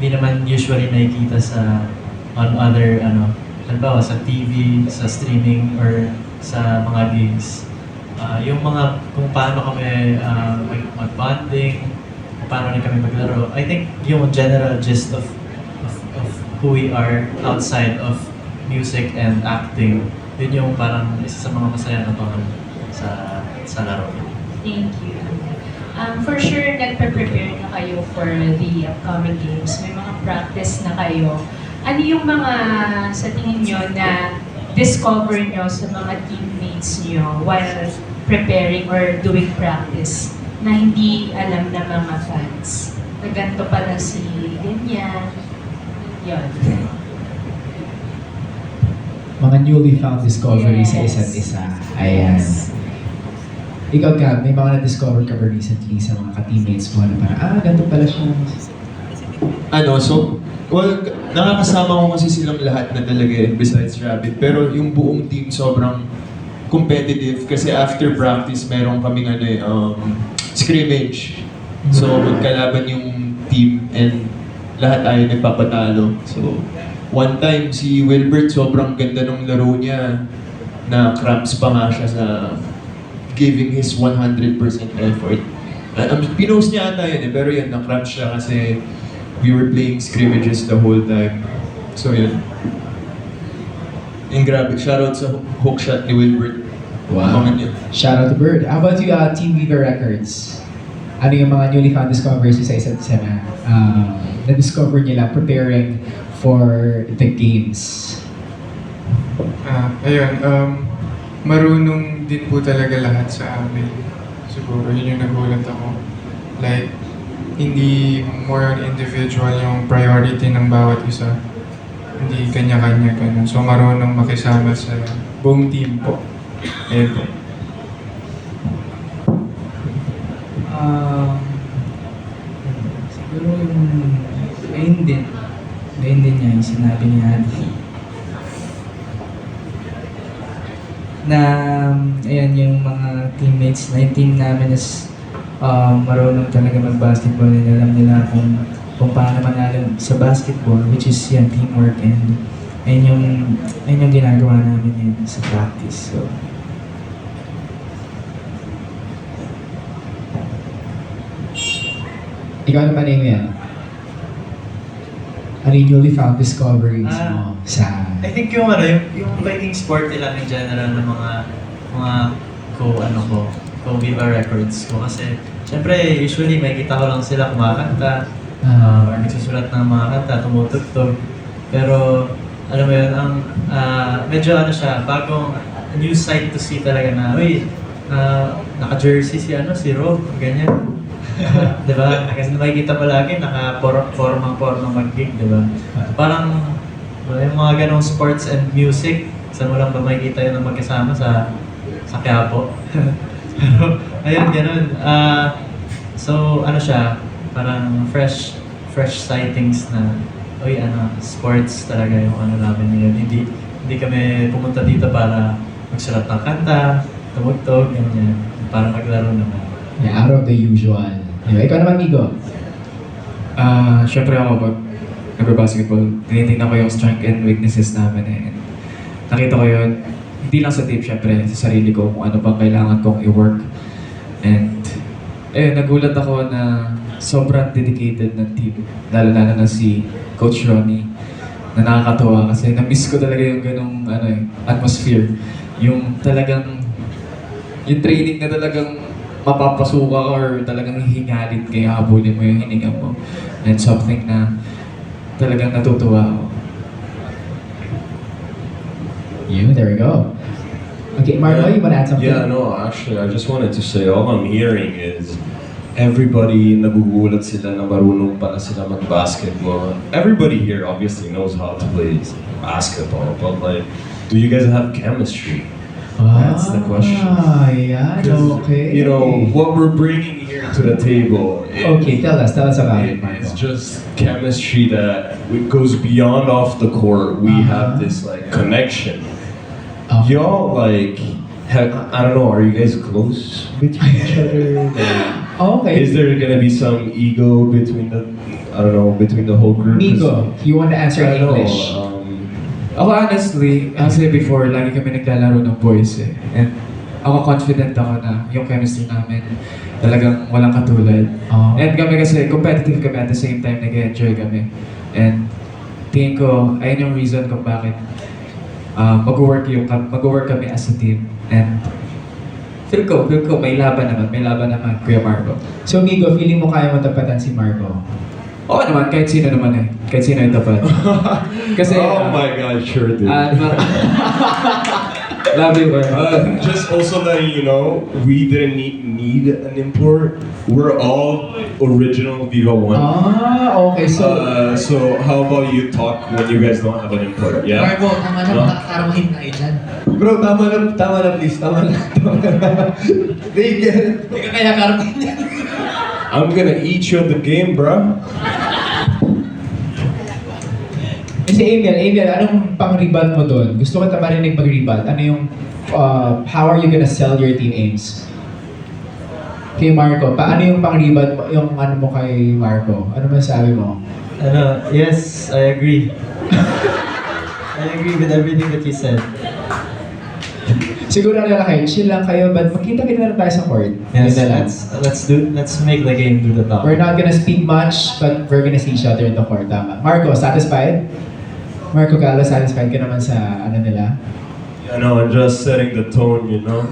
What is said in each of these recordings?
hindi naman usually nakikita sa on other halimbawa sa TV, sa streaming or sa mga gigs. Yung mga kung paano kami mag-bonding, kung paano rin kami maglaro. I think yung general gist of who we are outside of music and acting, yun yung parang isa sa mga masaya na pangan sa laro. Thank you. For sure, nagpe-prepare na kayo for the upcoming games. May mga practice na kayo. Ano yung mga, sa tingin nyo, na discover nyo sa mga teammates nyo while preparing or doing practice na hindi alam ng mga fans? Na ganito pala si ganyan. Yun. Mga newly found discoveries sa isa't isa. Ayan. Ikaw ka, may mga na-discover ka ba recently sa mga ka-teammates mo na parang, ganito pala siya. Nakakasama ko kasi silang lahat na talaga besides Rabbit. Pero yung buong team sobrang competitive kasi after practice meron kaming scrimmage. So magkalaban yung team and lahat tayo nagpapatalo. So one time si Wilbert sobrang ganda ng laro niya na cramps pa nga siya sa giving his 100% effort. Pinost niya ata yun pero yun, na-cramps siya kasi we were playing scrimmages the whole time. So yun. And grabe, shoutout sa hook shot ni Wilbert. Wow. Shout out to Bird. How about you, Team Viva Records? Ano yung mga newly found discoveries sa isa't isa na na-discover nila preparing for the games? Marunong din po talaga lahat sa amin. Siguro yun yung nagulat ako. Like, hindi more on individual yung priority ng bawat isa. Hindi kanya-kanya ganun. So marunong makisama sa buong team po. Ayun po. Siguro yung ayun din niya yung sinabi ni Adi. Na ayan yung mga teammates na yung team namin is marunong talaga mag-basketball and alam nila kung paano manalo sa basketball, which is yan, teamwork, and ayun yung ginagawa namin yun sa practice. So Ikaw naman yan. Ano yung newly found discoveries mo sa... I think yung fighting sport nila in general ng mga Viva Records ko kasi syempre usually may kita ko lang sila kumakanta or nagsusulat ng mga kanta, tumutugtog. Pero alam mo yun, ang medyo siya, bagong new sight to see talaga na, naka-jersey si Rob, ganyan. Diba? Kasi makikita palagi, naka-formang mag-gig, diba? Parang, yung mga ganong sports and music, saan mo lang ba makikita yun na magkasama sa Quiapo? Pero, ayun, ganun. So, siya, parang fresh sightings na, sports talaga yung namin ngayon. Hindi kami pumunta dito para magsulat ng kanta, tumugtog, ganyan. Para maglaro naman. Yeah, out of the usual. Diba? Ikaw naman, Migo. Siyempre ako pag nagbabasketball, tinitingnan ko yung strength and weaknesses namin and nakita ko yun, hindi lang sa tape syempre, sa sarili ko kung ano pang kailangan kong i-work. And nagulat ako na sobrang dedicated ng team, lalo na si Coach Ronnie, na nakakatuwa kasi na-miss ko talaga yung ganong atmosphere. Yung talagang, yung training na talagang mapapasuka ka or talagang hihingalin kaya habulin mo yung hininga mo. And something na talagang natutuwa ako. There we go. Okay, Marlo, you want to add something? Yeah, no, actually, I just wanted to say, all I'm hearing is everybody nagugulat sila na marunong pala sila mag-basketball. Everybody here obviously knows how to play basketball, but do you guys have chemistry? That's the question. Yeah, okay. You know, what we're bringing here to the table is, tell us about it, Marco. It's just chemistry that it goes beyond off the court. We have this connection. Y'all I don't know, are you guys close between each other? Okay. Is there gonna be some ego between I don't know, between the whole group. Nico, you want to answer I in don't know, English? Ako honestly, kasi before, lagi kami naglalaro ng boys eh. And ako confident ako na yung chemistry namin talagang walang katulad. Oh. And kami kasi competitive kami at the same time nag-enjoy kami. And tingin ko, ayun yung reason kung bakit mag-work kami as a team. And feel ko may laban naman, Kuya Marco. So Nico, feeling mo kaya mo tapatan si Marco? Oo naman, kahit sino naman eh. Kahit sino yung tapat. Kasi, Oh my god, sure dude. love you, bro. Just also letting you know, we didn't need an import. We're all original Viva 1. Okay. So how about you talk when you guys don't have an import? Yeah? Marco, tama na, No? makakarawahin tayo dyan. Bro, tama na please, tama na. They get it. Hindi ka kaya karawahin yan. I'm gonna eat you at the game, bro. Si Amiel, anong pang-rebut mo doon? Gusto ko ta marinig mag-rebut. Ano yung, how are you gonna sell your team aims? Kay Marco, paano yung pang-rebut mo, yung ano mo kay Marco? Ano masabi mo? Yes, I agree. I agree with everything that you said. Siguro na kayo, chill lang kayo, but magkita-kita na lang tayo sa court. Yes, Yun na lang. let's make the game do the talk. We're not gonna speak much, but we're gonna see each other in the court. Tama. Marco, satisfied? Marco Galo, satisfied ka naman sa ano nila? I know, I'm just setting the tone, you know?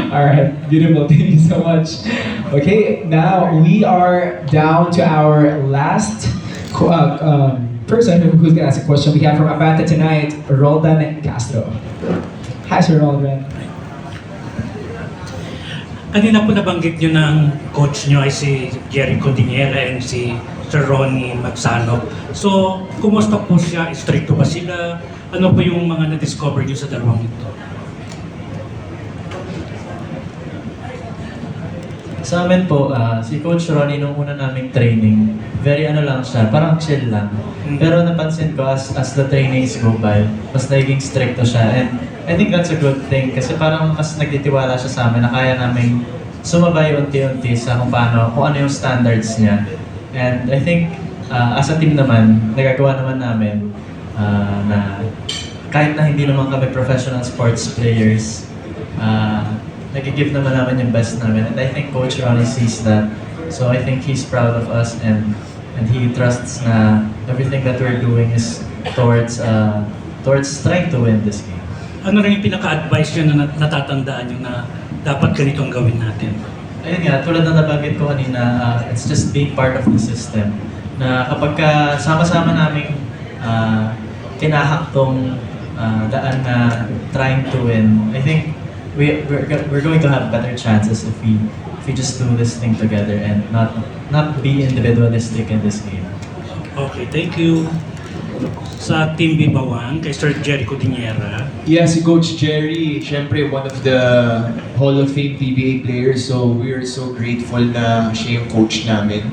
Alright, beautiful. Thank you so much. Okay, now we are down to our last person who's gonna ask a question. We have from Abante tonight, Roldan Castro. Hi, Sir Roldan. Kanina po nabanggit nyo ng coach nyo ay si Jerry Codinera and si Sir Ronnie Magsanov. So, kumusta po siya? Stricto ba sila? Ano po yung mga na-discover nyo sa dalawang ito? Sa amin po, si Coach Ronnie nung una naming training, very ano lang siya, parang chill lang. Pero napansin ko as the trainings go by, mas naging stricto siya. And I think that's a good thing kasi parang mas nagtitiwala siya sa amin na kaya namin sumabay unti-unti sa kung ano yung standards niya. And I think as a team naman, nagagawa naman namin na kahit na hindi naman kami professional sports players, nag-give naman namin yung best namin. And I think Coach Ronnie sees that. So I think he's proud of us and he trusts na everything that we're doing is towards trying to win this game. Ano rin yung pinaka-advice nyo na natatandaan nyo na dapat ganito ang gawin natin? Ayun nga, tulad na nabanggit ko kanina, it's just being part of the system. Na kapag sama-sama naming kinahak tong daan na trying to win, I think we're going to have better chances if we just do this thing together and not be individualistic in this game. Okay, thank you. Sa Team Bibawang, kay Sir Jerry Codinera. Yeah, si Coach Jerry, syempre one of the Hall of Fame PBA players, so we're so grateful na siya yung coach namin.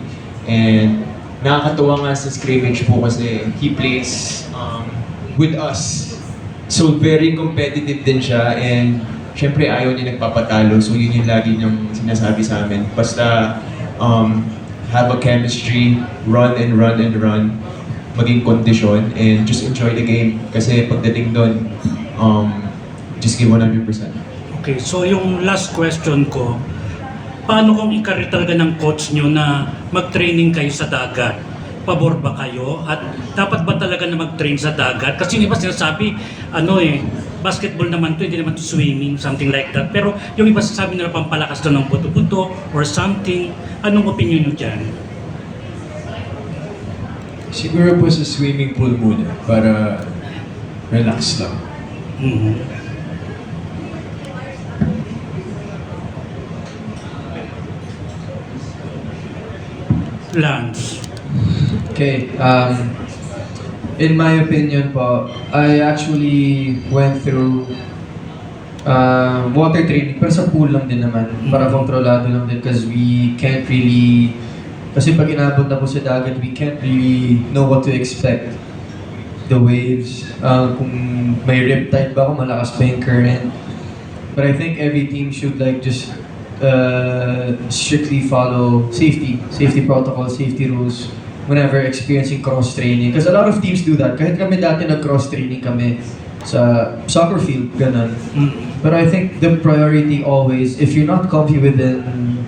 And nakakatuwa nga sa scrimmage po kasi he plays with us. So very competitive din siya and syempre ayaw niya nagpapatalo, so yun yung lagi niyang sinasabi sa amin. Basta have a chemistry, run and run and run, maging kondisyon, and just enjoy the game. Kasi pagdating doon, just give 100%. Okay, so yung last question ko, paano kung i-career talaga ng coach nyo na mag-training kayo sa dagat? Pabor ba kayo? At dapat ba talaga na mag-train sa dagat? Kasi yung iba sinasabi, basketball naman to, hindi naman to swimming, something like that. Pero yung iba sasabi nila pampalakas to ng buto-buto or something. Anong opinion nyo dyan? Siguro po sa swimming pool muna, para relax lang. Mhm. Lance. Okay, in my opinion po, I actually went through water training, pero sa pool lang din naman, para kontrolado lang din because we can't really, kasi pag inabot na po sa dagat, we can't really know what to expect. The waves, kung may riptide ba ako, malakas pa yung current. But I think every team should like just strictly follow safety protocols, safety rules whenever experiencing cross-training. Because a lot of teams do that. Kahit kami dati nag-cross-training kami sa soccer field, ganun. But I think the priority always, if you're not comfy within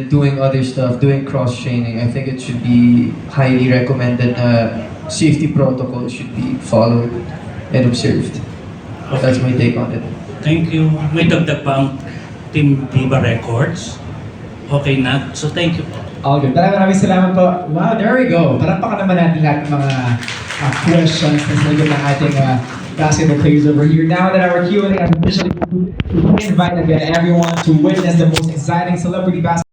doing other stuff, doing cross-training, I think it should be highly recommended na safety protocols should be followed and observed. That's my take on it. Thank you. May dagdag pa ang Team Viva Records. Okay na. So thank you. All good. Maraming salamat po. Wow, there we go. Palakpakan naman natin lahat ng mga questions na sinagot ng ating basketball players over here. Now that our Q&A has officially concluded, we invite again everyone to witness the most exciting celebrity basketball